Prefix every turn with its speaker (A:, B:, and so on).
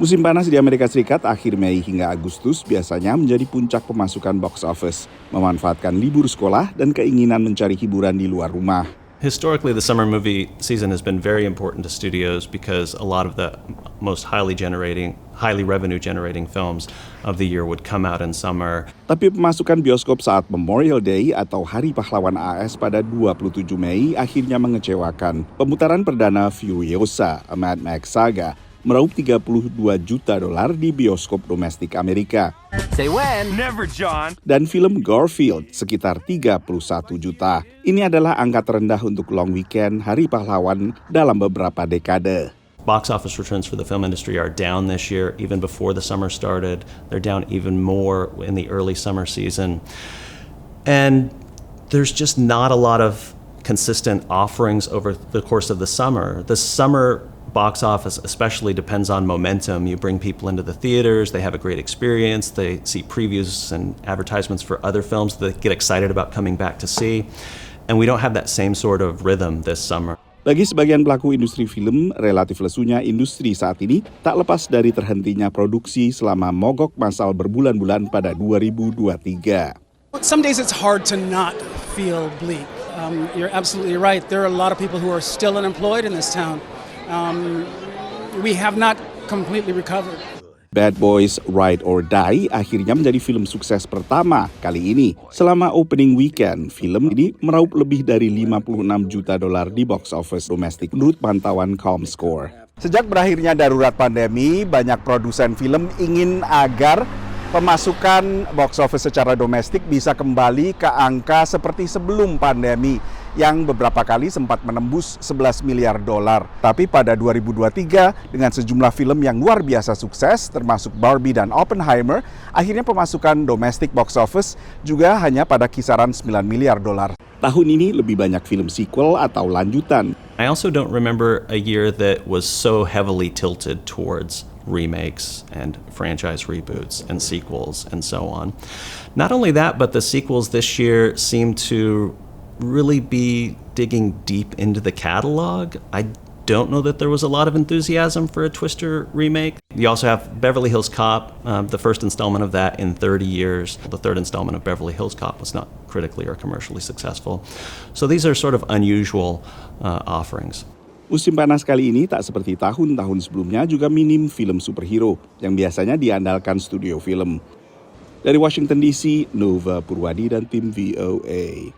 A: Musim panas di Amerika Serikat akhir Mei hingga Agustus biasanya menjadi puncak pemasukan box office, memanfaatkan libur sekolah dan keinginan mencari hiburan di luar rumah.
B: Historically, the summer movie season has been very important to studios because a lot of the most highly revenue-generating films of the year would come out in summer.
A: Tapi pemasukan bioskop saat Memorial Day atau Hari Pahlawan AS pada 27 Mei akhirnya mengecewakan. Pemutaran perdana Furiosa, A Mad Max Saga, meraup $32 juta di bioskop domestik Amerika.
C: Say when. Never, John.
A: Dan film Garfield sekitar 31 juta. Ini adalah angka terendah untuk long weekend Hari Pahlawan dalam beberapa dekade.
B: Box office returns for the film industry are down this year, even before the summer started. They're down even more in the early summer season. And there's just not a lot of consistent offerings over the course of the summer. The summer box office especially depends on momentum. You bring people into the theaters, they have a great experience, they see previews and advertisements for other films that they get excited about coming back to see. And we don't have that same sort of rhythm this summer.
A: Bagi sebagian pelaku industri film, relatif lesunya industri saat ini tak lepas dari terhentinya produksi selama mogok massal berbulan-bulan pada 2023.
D: Some days it's hard to not feel bleak. You're absolutely right. There are a lot of people who are still unemployed in this town. We have not completely recovered.
A: Bad Boys Ride or Die akhirnya menjadi film sukses pertama kali ini. Selama opening weekend, film ini meraup lebih dari $56 juta di box office domestik menurut pantauan Comscore. Sejak berakhirnya darurat pandemi, banyak produsen film ingin agar pemasukan box office secara domestik bisa kembali ke angka seperti sebelum pandemi yang beberapa kali sempat menembus $11 miliar. Tapi pada 2023 dengan sejumlah film yang luar biasa sukses termasuk Barbie dan Oppenheimer, akhirnya pemasukan domestik box office juga hanya pada kisaran $9 miliar. Tahun ini lebih banyak film sequel atau lanjutan.
B: I also don't remember a year that was so heavily tilted towards remakes and franchise reboots and sequels and so on. Not only that, but the sequels this year seem to really be digging deep into the catalog. I don't know that there was a lot of enthusiasm for a Twister remake. You also have Beverly Hills Cop, the first installment of that in 30 years. The third installment of Beverly Hills Cop was not critically or commercially successful. So these are sort of unusual offerings.
A: Musim panas kali ini tak seperti tahun-tahun sebelumnya juga minim film superhero yang biasanya diandalkan studio film. Dari Washington DC, Nova Purwadi dan tim VOA.